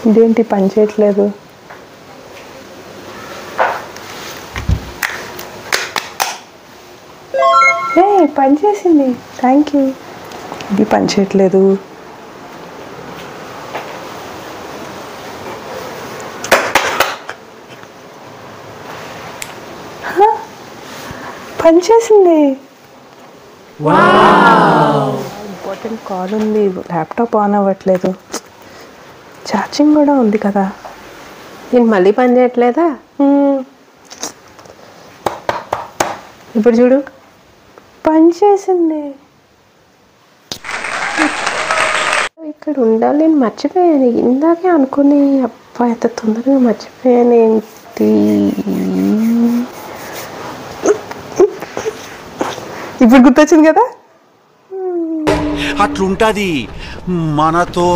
ఇదేంటి పని చేయట్లేదు? ఏ పని చేసింది, థ్యాంక్ యూ. ఇది పని చేయట్లేదు. పని చేసింది. ఇంపార్టెంట్ కాల్ ఉంది, ల్యాప్టాప్ ఆన్ అవ్వట్లేదు. ఛార్జింగ్ కూడా ఉంది కదా. నేను మళ్ళీ పని చేయట్లేదా? ఇప్పుడు చూడు, పని చేసింది. ఇక్కడ ఉండాలి. నేను మర్చిపోయాను ఇందాకే అనుకుని. అబ్బా ఎంత తొందరగా మర్చిపోయాను ఏంటి. ఇప్పుడు గుర్తొచ్చింది కదా. అట్లుంటది మనతో.